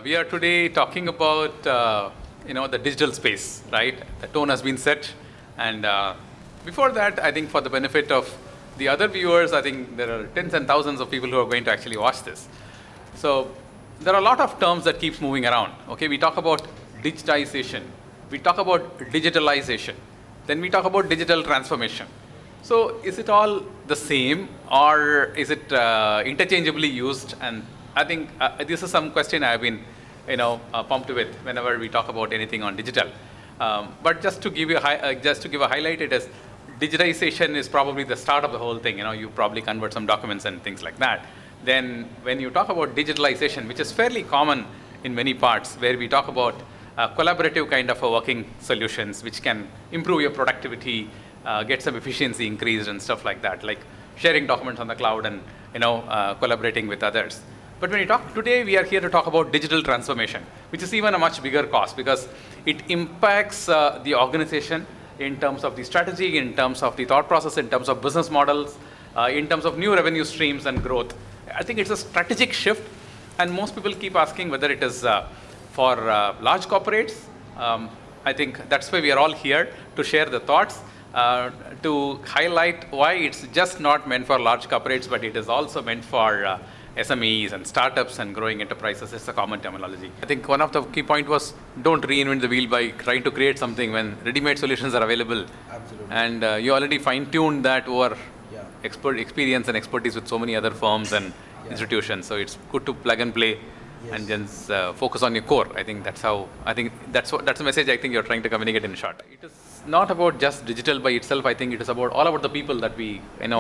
We are today talking about the digital space, right? The tone has been set, and before that, I think for the benefit of the other viewers, I think there are tens and thousands of people who are going to actually watch this. So there are a lot of terms that keeps moving around. Okay, we talk about digitization, we talk about digitalization, then we talk about digital transformation. So is it all the same, or is it interchangeably used? And I think this is some question I've been, pumped with whenever we talk about anything on digital. But just to give you a highlight, it is digitization is probably the start of the whole thing. You probably convert some documents and things like that. Then when you talk about digitalization, which is fairly common in many parts, where we talk about collaborative kind of working solutions, which can improve your productivity, get some efficiency increased and stuff like that, like sharing documents on the cloud and collaborating with others. But when we talk today, we are here to talk about digital transformation, which is even a much bigger cost because it impacts the organization in terms of the strategy, in terms of the thought process, in terms of business models, in terms of new revenue streams and growth. I think it's a strategic shift, and most people keep asking whether it is for large corporates. I think that's why we are all here to share the thoughts, to highlight why it's just not meant for large corporates, but it is also meant for SMEs and startups and growing enterprises. It's a common terminology. I think one of the key point was don't reinvent the wheel by trying to create something when ready-made solutions are available. Absolutely. And you already fine-tuned that over experience and expertise with so many other firms and institutions. So it's good to plug and play and just focus on your core. I think that's the message I think you're trying to communicate in short. It is not about just digital by itself. I think it is all about the people that we, end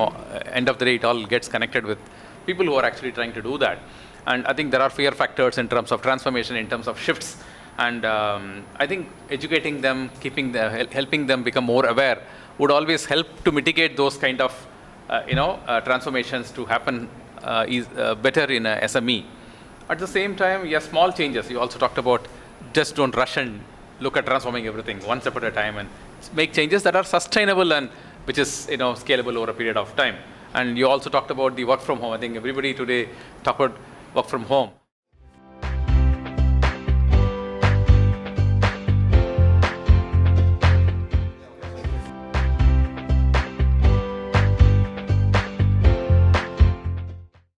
of the day, it all gets connected with people who are actually trying to do that. And I think there are fear factors in terms of transformation, in terms of shifts. And I think educating them, helping them become more aware would always help to mitigate those kind of, transformations to happen better in a SME. At the same time, small changes. You also talked about just don't rush and look at transforming everything one step at a time and make changes that are sustainable and which is scalable over a period of time. And you also talked about the work from home. I think everybody today talked about work from home.